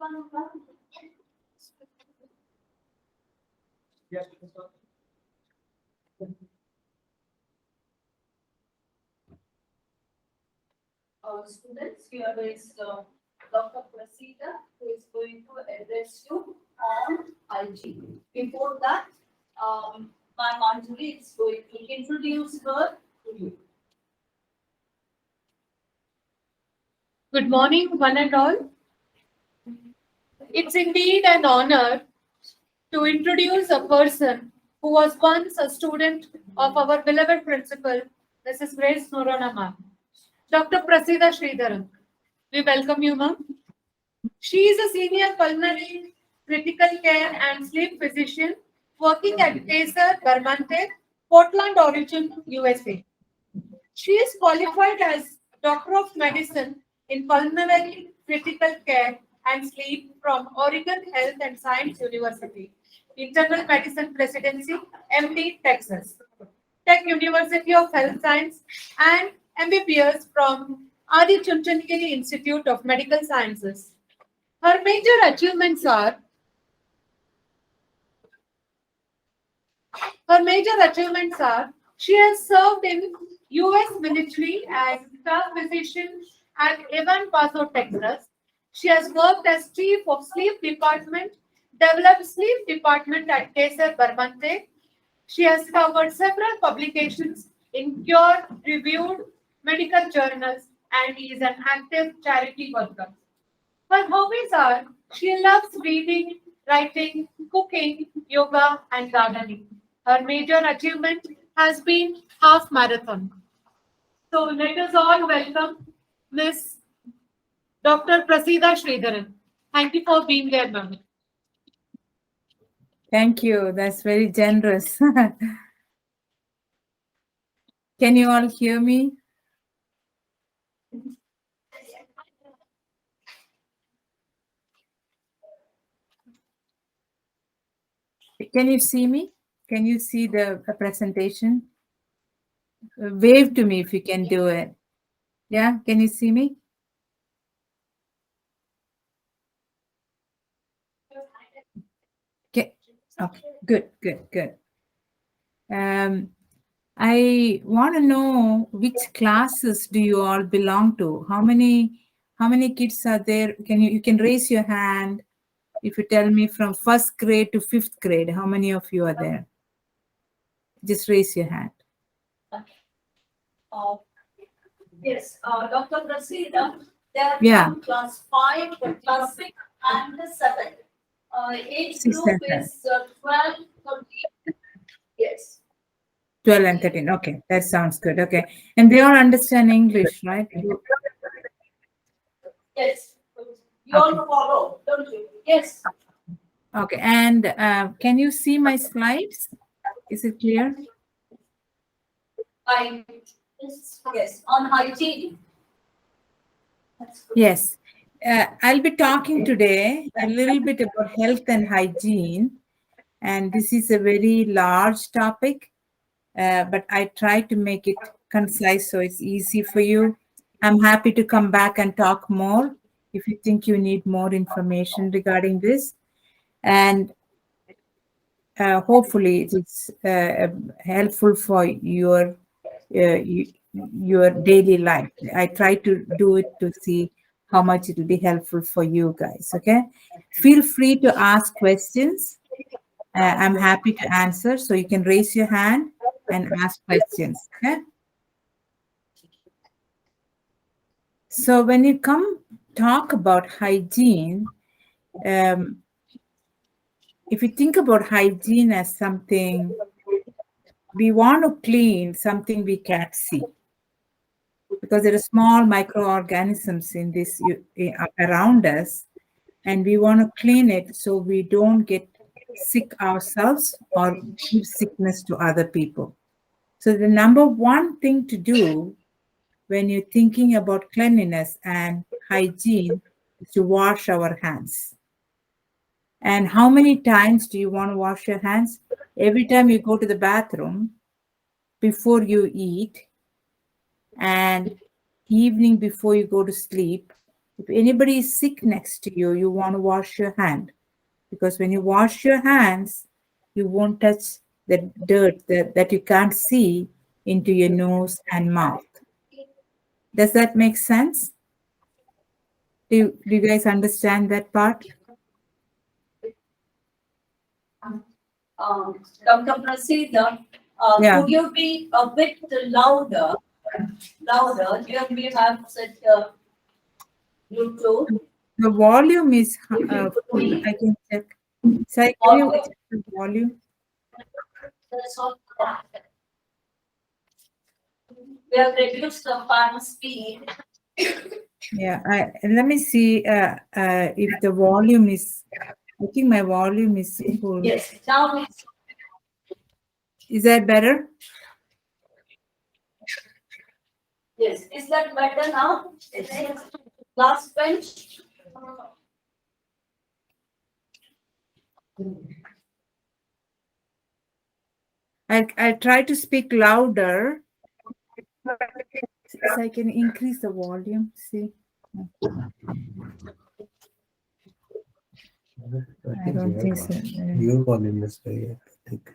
Students, here is Dr. Praseeda, who is going to address you on hygiene. Before that, my Manjuli is going to introduce her to you. Good morning, one and all. It's indeed an honor to introduce a person who was once a student of our beloved principal, Mrs. Grace Norona ma'am, Dr. Praseeda Sridharan. We welcome you, ma'am. She is a senior pulmonary critical care and sleep physician working at Kaiser Permanente, Portland, Oregon, USA. She is qualified as Doctor of Medicine in Pulmonary Critical Care and Sleep from Oregon Health and Science University, Internal Medicine Presidency, MD, Texas, Tech University of Health Science, and MBBS from Adi Chunchanagiri Institute of Medical Sciences. Her major achievements are she has served in U.S. military as staff physician at Evan Paso, Texas. She has worked as chief of sleep department, developed sleep department at Kaiser Permanente. She has covered several publications in peer-reviewed medical journals and is an active charity worker. Her hobbies are she loves reading, writing, cooking, yoga, and gardening. Her major achievement has been half marathon. So let us all welcome Miss Dr. Praseeda Sridharan. Thank you for being there, ma'am. Thank you. That's very generous. Can you all hear me? Can you see me? Can you see the presentation? Wave to me if you can do it. Yeah, can you see me? Okay, good. I want to know which classes do you all belong to? How many kids are there? You can raise your hand if you tell me from 1st grade to 5th grade. How many of you are there? Just raise your hand. Yes, Dr. Praseeda, there are from class 5, class 6, and 7. Age group is 12, 13. Yes. 12 and 13. Okay, that sounds good. Okay. And they all understand English, right? Yes. You all follow, don't you? Yes. Okay. And can you see my slides? Is it clear? Yes, on hygiene. Yes. I'll be talking today a little bit about health and hygiene. And this is a very large topic, but I try to make it concise so it's easy for you. I'm happy to come back and talk more if you think you need more information regarding this. And hopefully it's helpful for your daily life. I try to do it to see how much it will be helpful for you guys. Okay, feel free to ask questions. I'm happy to answer, so you can raise your hand and ask questions. Okay, so when you talk about hygiene, if you think about hygiene as something we want to clean, something we can't see, because there are small microorganisms in this around us, and we want to clean it so we don't get sick ourselves or give sickness to other people. So the number one thing to do when you're thinking about cleanliness and hygiene is to wash our hands. And how many times do you want to wash your hands? Every time you go to the bathroom, before you eat, and evening before you go to sleep, If anybody is sick next to you, you want to wash your hand, because when you wash your hands, you won't touch the dirt that you can't see into your nose and mouth. Does that make sense? Do you guys understand that part? Dr. Praseeda, Yeah. could you be a bit louder? Here we have such Bluetooth. The volume is full. I can check. Sai, can you check the volume? That's all. We have reduced the fan speed. Yeah, let me see if the volume is. I think my volume is full. Yes, now it's Is that better? yes. Is that better now? Last bench. I try to speak louder so I can increase the volume. See, I don't think so. Your volume is very, I think.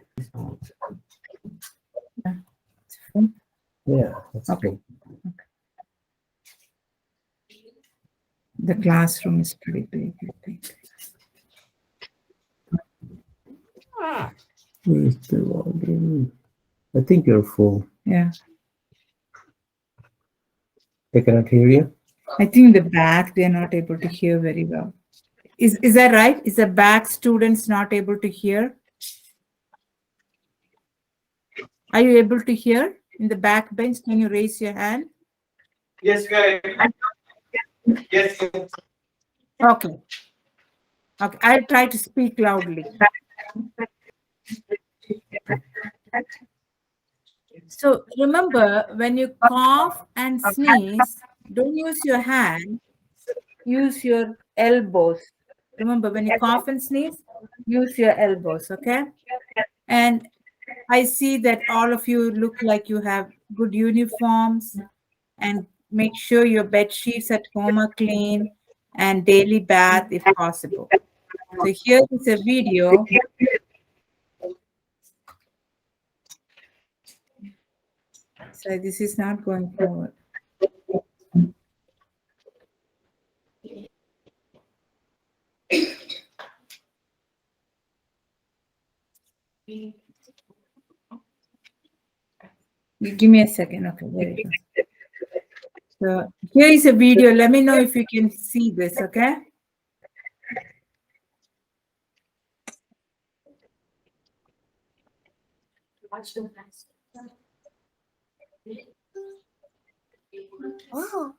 Yeah, that's Okay. cool. The classroom is pretty big, I think. Where's the volume? I think you're full. Yeah, I cannot hear you. I think the back they're not able to hear very well. Is that right? Is the back students not able to hear? Are you able to hear in the back bench? Can you raise your hand? Yes, guys. Yes. Okay. Okay, I'll try to speak loudly. So remember, when you cough and sneeze, don't use your hand, use your elbows. Remember, when you cough and sneeze, use your elbows, okay? And I see that all of you look like you have good uniforms, and make sure your bed sheets at home are clean and daily bath if possible. So here is a video. So this is not going forward. Give me a second. Okay, there you go. So here is a video. Let me know if you can see this, okay? Oh,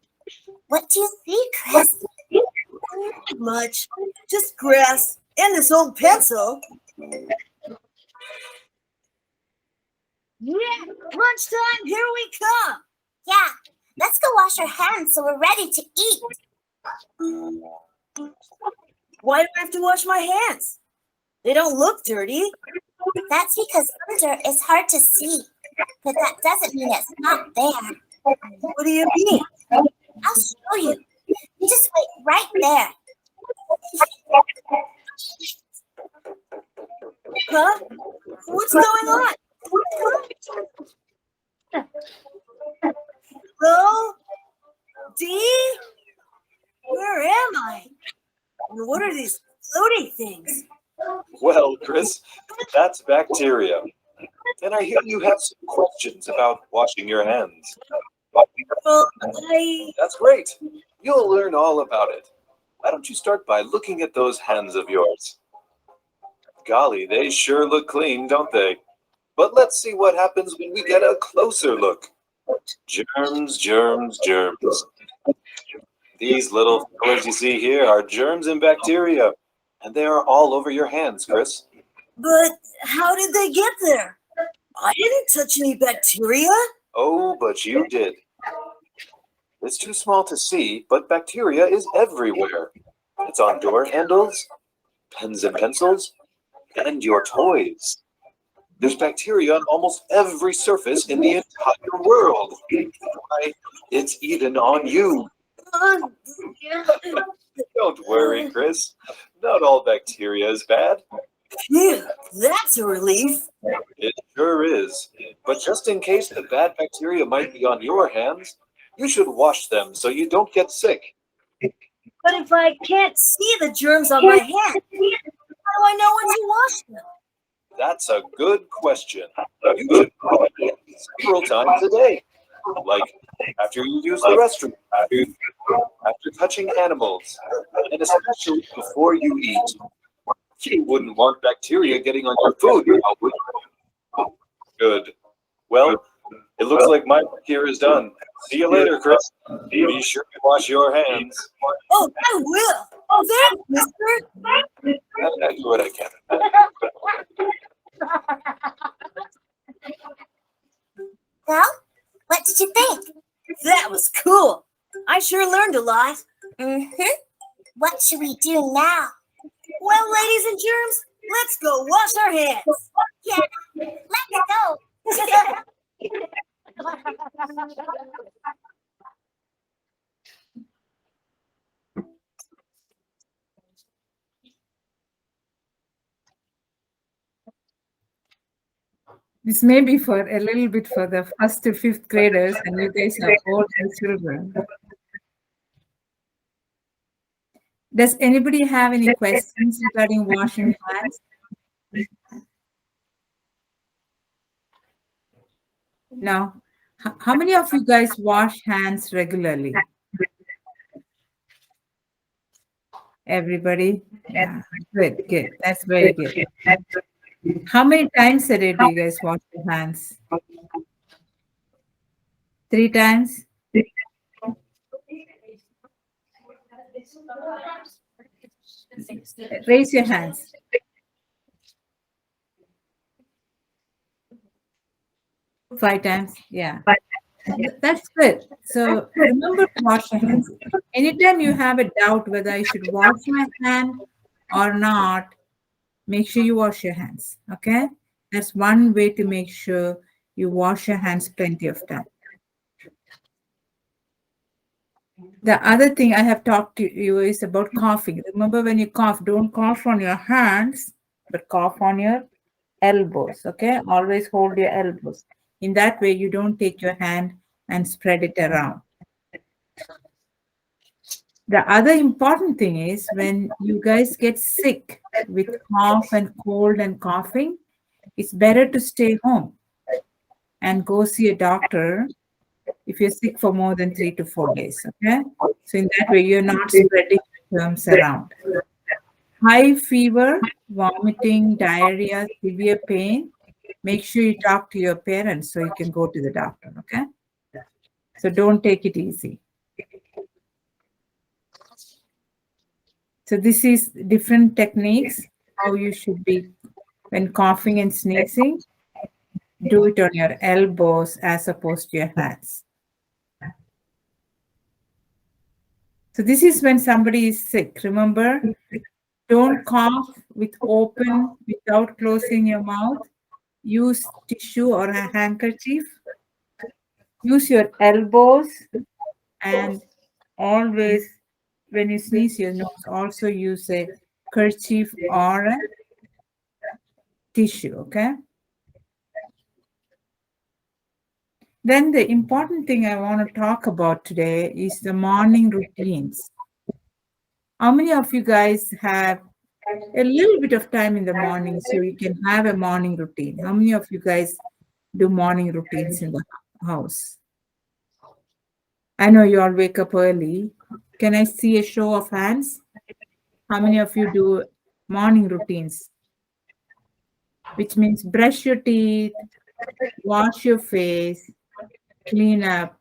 what do you see, Chris? Not much. Just grass and this old pencil. Yeah, lunchtime, here we come. Yeah, let's go wash our hands so we're ready to eat. Why do I have to wash my hands? They don't look dirty. That's because dirt is hard to see, but that doesn't mean it's not there. What do you mean? I'll show you. You just wait right there. Huh? What's going on? Hello? Dee? Where am I? And what are these floaty things? Well, Chris, that's bacteria. And I hear you have some questions about washing your hands. Well, That's great. You'll learn all about it. Why don't you start by looking at those hands of yours? Golly, they sure look clean, don't they? But let's see what happens when we get a closer look. Germs, germs, germs. These little fillers you see here are germs and bacteria. And they are all over your hands, Chris. but how did they get there? I didn't touch any bacteria. Oh, but you did. It's too small to see, but bacteria is everywhere. It's on door handles, pens and pencils, and your toys. There's bacteria on almost every surface in the entire world. Why, it's even on you. Don't worry, Chris. Not all bacteria is bad. Phew, that's a relief. It sure is. But just in case the bad bacteria might be on your hands, you should wash them so you don't get sick. But if I can't see the germs on my hand, how do I know when to wash them? That's a good question. You should wash them several times a day. Like after you use the restroom, after touching animals, and especially before you eat. You wouldn't want bacteria getting on your food, now would you? Good. Well, it looks like my work here is done. See you later, Chris. Be sure to wash your hands. Oh, I will. Oh, thanks, mister. I do what I can. Well, what did you think? That was cool. I sure learned a lot. Mm-hmm. What should we do now? Well, ladies and germs, let's go wash our hands. Yeah, let's go. This may be for a little bit for the first to fifth graders, and you guys are older children. Does anybody have any questions regarding washing hands? No. How many of you guys wash hands regularly? Everybody? Yeah, good, good. That's very good. How many times a day do you guys wash your hands? 3 times? Raise your hands. Five times, yeah. That's good. So remember to wash your hands. Anytime you have a doubt whether I should wash my hand or not, make sure you wash your hands, okay? That's one way to make sure you wash your hands plenty of time. The other thing I have talked to you is about coughing. Remember, when you cough, don't cough on your hands, but cough on your elbows, okay? Always hold your elbows. In that way, you don't take your hand and spread it around. The other important thing is when you guys get sick with cough and cold and coughing, it's better to stay home and go see a doctor if you're sick for more than 3 to 4 days, okay? So in that way, you're not spreading germs around. High fever, vomiting, diarrhea, severe pain, make sure you talk to your parents so you can go to the doctor, okay? So don't take it easy. So this is different techniques, how you should be when coughing and sneezing. Do it on your elbows as opposed to your hands. So this is when somebody is sick. Remember, don't cough with open, without closing your mouth. Use tissue or a handkerchief. Use your elbows, and always when you sneeze your nose, also use a kerchief or a tissue, okay? Then the important thing I want to talk about today is the morning routines. How many of you guys have a little bit of time in the morning so you can have a morning routine? How many of you guys do morning routines in the house? I know you all wake up early. Can I see a show of hands? How many of you do morning routines? Which means brush your teeth, wash your face, clean up,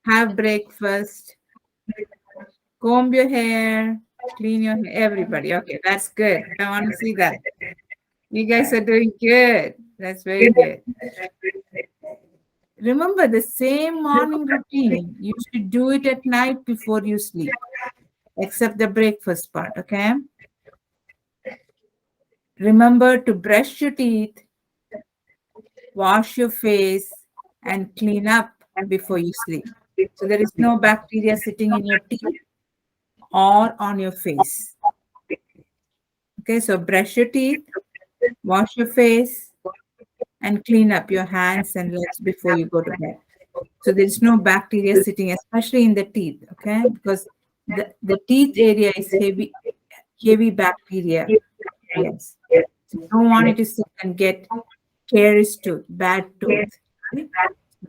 have breakfast, comb your hair, clean your hair. Everybody. Okay, that's good. I want to see that. You guys are doing good. That's very good. Remember, the same morning routine, you should do it at night before you sleep, except the breakfast part, okay? Remember to brush your teeth, wash your face, and clean up before you sleep. So there is no bacteria sitting in your teeth or on your face. Okay, so brush your teeth, wash your face, and clean up your hands and legs before you go to bed. So there is no bacteria sitting, especially in the teeth, okay? Because the teeth area is heavy bacteria. Yes. So you don't want it to sit and get caries tooth, bad tooth. Right?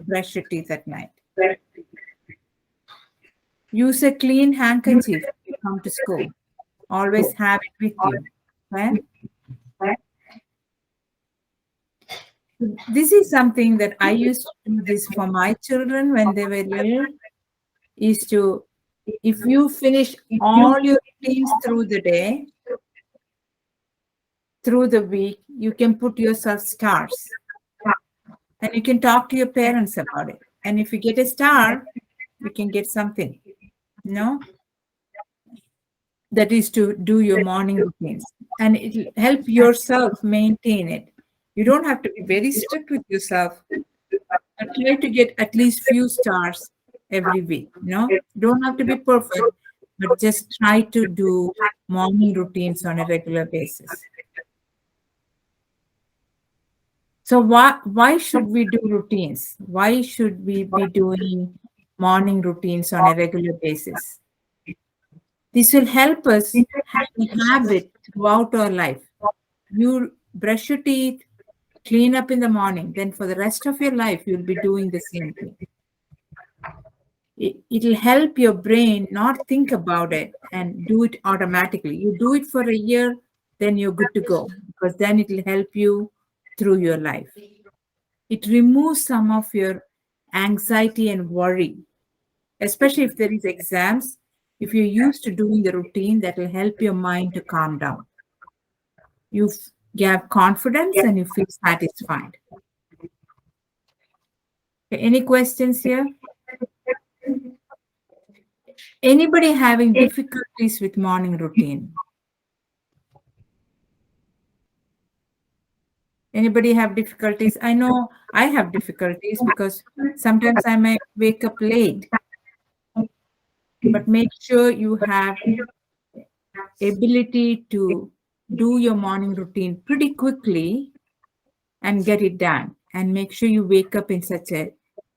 Brush your teeth at night. Use a clean handkerchief when you come to school. Always have it with you. Okay? This is something that I used to do this for my children when they were little, is to, if you finish all your routines through the day, through the week, you can put yourself stars. And you can talk to your parents about it. And if you get a star, you can get something, that is to do your morning routines. And it will help yourself maintain it. You don't have to be very strict with yourself, but try to get at least few stars every week. Don't have to be perfect, but just try to do morning routines on a regular basis. So why should we do routines? Why should we be doing morning routines on a regular basis? This will help us have a habit throughout our life. You brush your teeth, clean up in the morning, then for the rest of your life, you'll be doing the same thing. It'll help your brain not think about it and do it automatically. You do it for a year, then you're good to go, because then it'll help you through your life. It removes some of your anxiety and worry, especially if there is exams. If you're used to doing the routine, that will help your mind to calm down. You have confidence and you feel satisfied. Any questions here? Anybody having difficulties with morning routine? Anybody have difficulties? I know I have difficulties because sometimes I might wake up late. But make sure you have ability to do your morning routine pretty quickly and get it done. And make sure you wake up in such a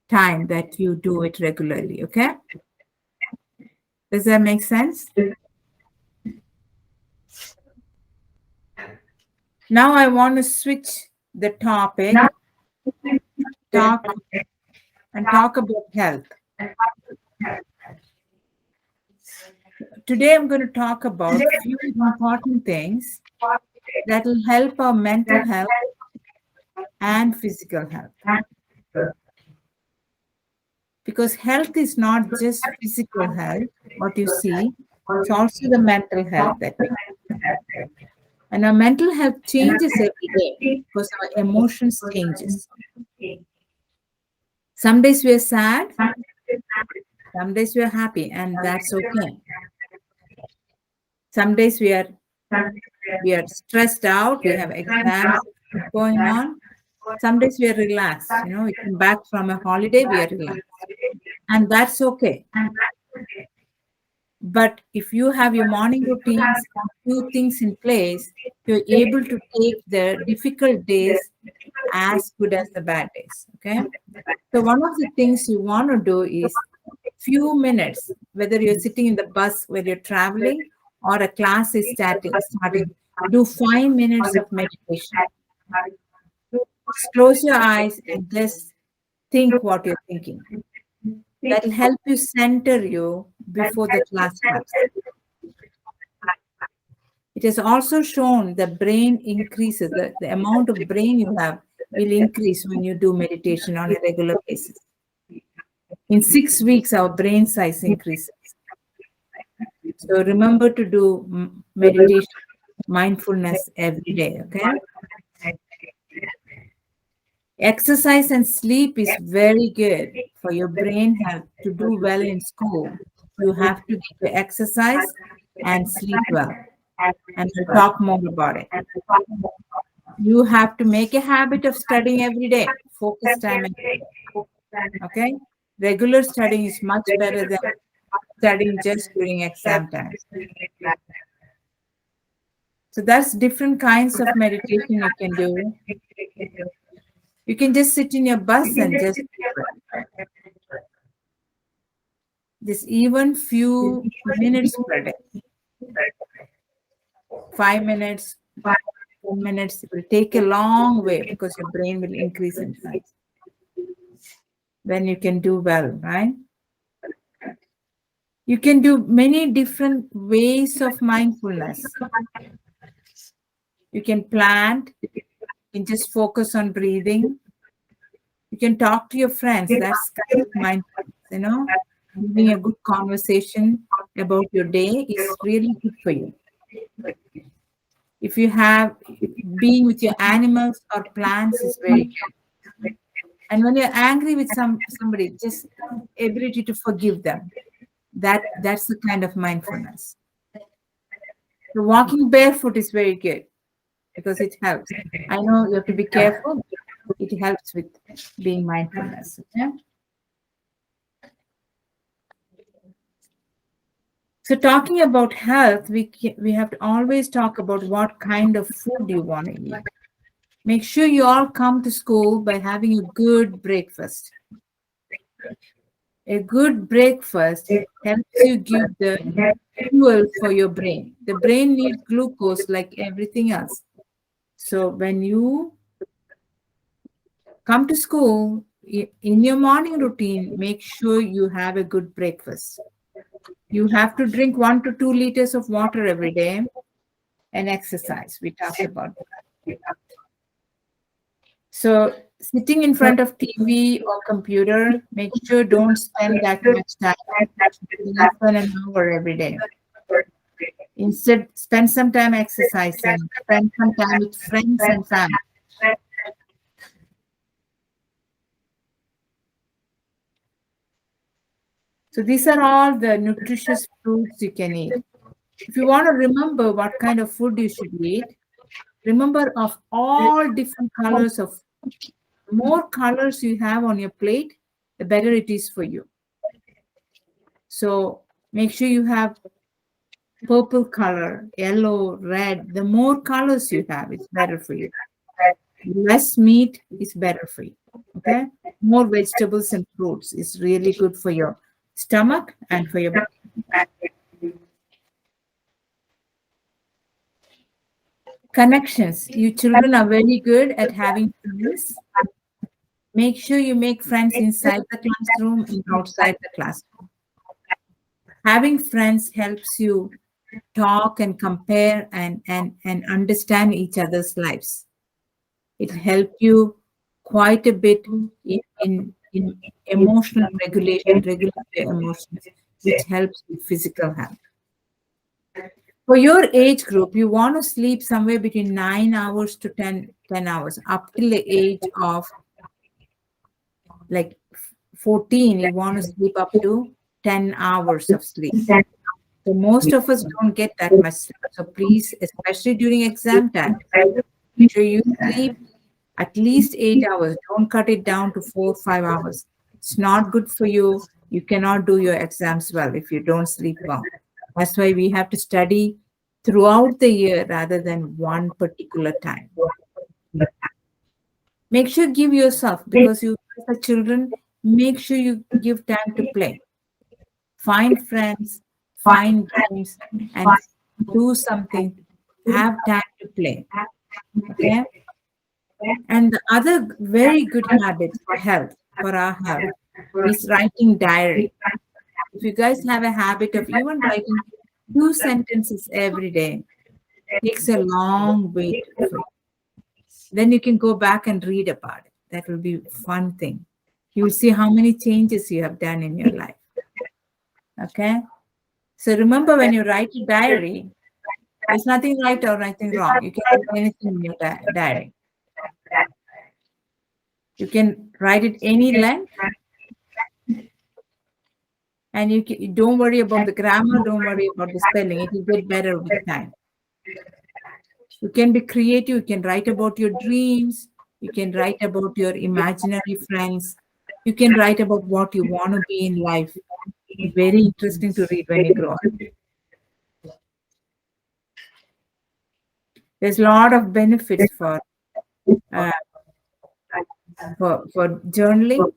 time that you do it regularly, okay? Does that make sense? Now I want to switch the topic, talk about health. Today I'm going to talk about a few important things that will help our mental health and physical health. Because health is not just physical health, what you see, it's also the mental health that we have. And our mental health changes every day because our emotions changes. Some days we are sad, some days we are happy, and that's okay. Some days we are stressed out, we have exams going on. Some days we are relaxed, we come back from a holiday, we are relaxed. And that's okay. But if you have your morning routines, a few things in place, you're able to take the difficult days as good as the bad days, okay? So one of the things you want to do is few minutes, whether you're sitting in the bus where you're traveling or a class is starting, do 5 minutes of meditation. Just close your eyes and just think what you're thinking. That will help you center you before the class starts. It is also shown the brain increases, the amount of brain you have will increase when you do meditation on a regular basis. In 6 weeks, our brain size increases. So remember to do meditation, mindfulness every day, okay? Exercise and sleep is very good for your brain health. To do well in school, you have to get to exercise and sleep well. And we'll talk more about it. You have to make a habit of studying every day, focus time every day. Okay? Regular studying is much better than studying just during exam time. So that's different kinds of meditation you can do. You can just sit in your bus and just even few minutes per day. 5 minutes, 10 minutes, it will take a long way because your brain will increase in size. Then you can do well, right? You can do many different ways of mindfulness. You can plant, you can just focus on breathing. You can talk to your friends. That's kind of mindfulness, Having a good conversation about your day is really good for you. If you have being with your animals or plants is very good. And when you're angry with somebody, just ability to forgive them. That's the kind of mindfulness. So walking barefoot is very good because it helps. I know you have to be careful. It helps with being mindfulness. Okay? So talking about health, we have to always talk about what kind of food you want to eat. Make sure you all come to school by having a good breakfast. A good breakfast helps you give the fuel for your brain. The brain needs glucose like everything else. So when you come to school, in your morning routine, make sure you have a good breakfast. You have to drink 1 to 2 liters of water every day and exercise. We talked about that. So sitting in front of TV or computer, make sure don't spend that much time, less than an hour every day. Instead, spend some time exercising, spend some time with friends and family. So these are all the nutritious foods you can eat. If you want to remember what kind of food you should eat, remember of all different colors of food. The more colors you have on your plate, the better it is for you. So make sure you have purple color, yellow, red. The more colors you have, it's better for you. Less meat is better for you. Okay? More vegetables and fruits is really good for your stomach and for your body. Connections. You children are very good at having friends. Make sure you make friends inside the classroom and outside the classroom. Having friends helps you talk and compare and understand each other's lives. It helps you quite a bit in emotional regulation, regulate your emotions, which helps with physical health. For your age group, you want to sleep somewhere between 9 hours to 10 hours. Up till the age of like 14, you want to sleep up to 10 hours of sleep. So most of us don't get that much sleep. So please, especially during exam time, make sure you sleep at least 8 hours. Don't cut it down to 4 or 5 hours. It's not good for you. You cannot do your exams well if you don't sleep well. That's why we have to study throughout the year rather than one particular time. Make sure you give yourself, because you as a children, make sure you give time to play. Find friends, find games, and do something. Have time to play. Okay? And the other very good habit for health, for our health, is writing diary. If you guys have a habit of even writing 2 sentences every day, it takes a long way for you. Then you can go back and read about it. That will be a fun thing. You will see how many changes you have done in your life. Okay? So remember, when you write a diary, there's nothing right or nothing wrong. You can write anything in your diary. You can write it any length. And you don't worry about the grammar, don't worry about the spelling. It will get better with time. You can be creative. You can write about your dreams. You can write about your imaginary friends. You can write about what you want to be in life. It's very interesting to read when you grow up. There's a lot of benefits for journaling,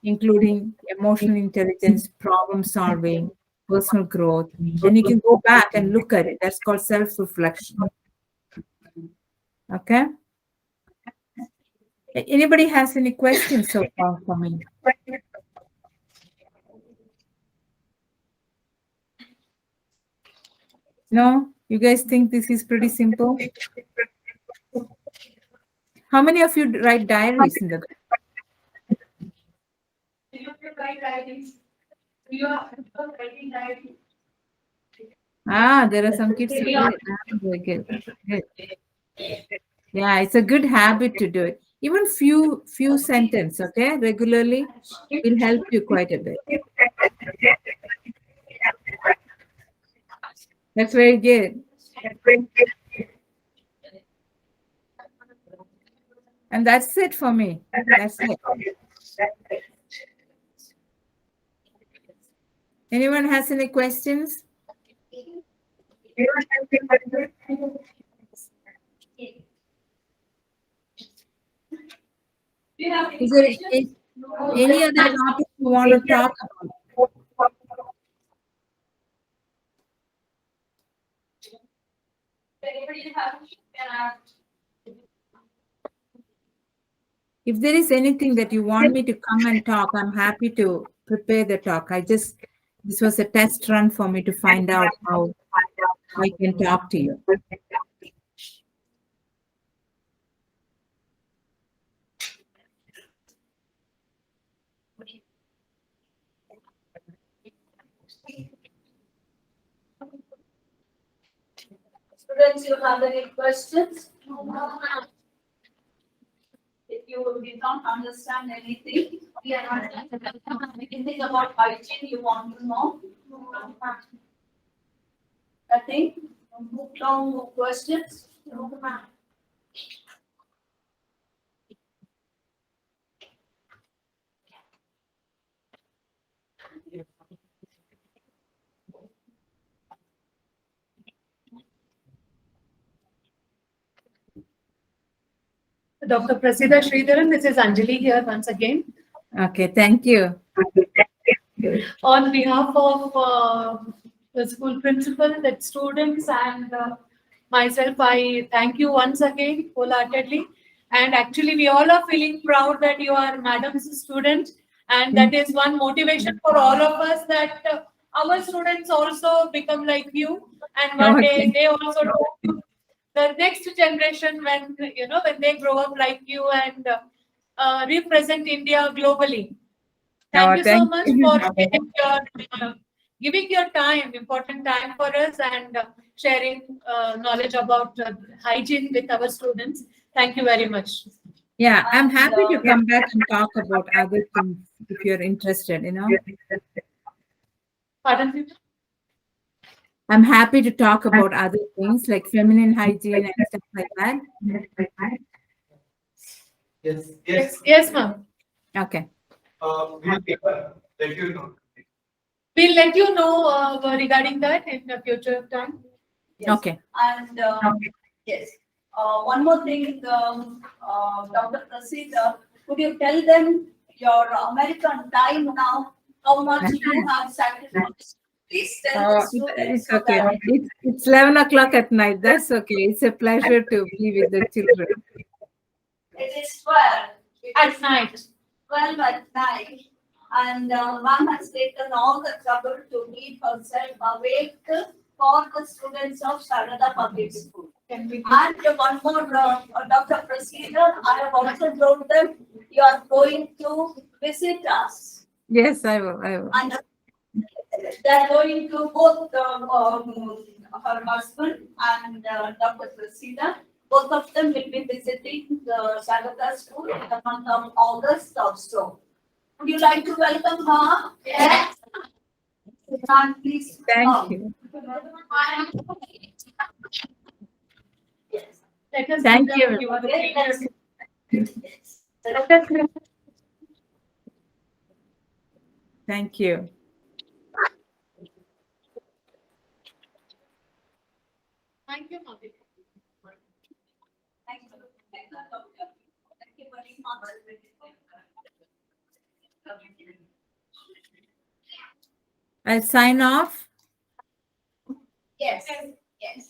including emotional intelligence, problem solving, personal growth, and you can go back and look at it. That's called self-reflection. Okay. Anybody has any questions so far for me? No? You guys think this is pretty simple? How many of you write diaries in the there are some kids who do it. Very good. Good. Yeah, it's a good habit to do it. Even few sentences, okay, regularly will help you quite a bit. That's very good. And that's it for me. That's it. Anyone has any questions? Is there any other topic you want to talk about? If there is anything that you want me to come and talk, I'm happy to prepare the talk. This was a test run for me to find out how I can talk to you. Students, you have any questions? If you did not understand anything, anything about hygiene you want to know? Nothing? No questions? Dr. Praseeda Sridharan, this is Anjali here once again. Okay, thank you. On behalf of the school principal, the students, and myself, I thank you once again wholeheartedly. And actually, we all are feeling proud that you are madam's student, and that is one motivation for all of us that our students also become like you, and one day they also do the next generation when when they grow up like you and represent India globally. Thank you so much for giving your time, important time for us, and sharing knowledge about hygiene with our students. Thank you very much. Yeah, I'm happy to come back and talk about other things if you're interested, Pardon me? I'm happy to talk about other things like feminine hygiene and stuff like that. Yes, ma'am. Okay. We'll let you know. We'll let you know regarding that in the future time. Yes. Okay. And yes, one more thing, Dr. Praseeda, could you tell them your American time now? How much you have sacrificed? Please tell the students. It's okay. It's 11 o'clock at night. That's okay. It's a pleasure to be with the children. It is 12. At night. 12 at night. And ma'am has taken all the trouble to keep herself awake for the students of Sharada Public School. And one more, Dr. Praseeda, I have also told them you are going to visit us. Yes, I will. And they're going to both her husband and Dr. Praseeda. Both of them will be visiting the Sharada School in the month of August or so. Would you like to welcome her? Yes. Please. Thank you. Yes. Let us Thank know you. that you are the Yes. leader. Thank you. Thank you, Mami. Thank you. Thank you very much. I'll sign off. Yes, yes.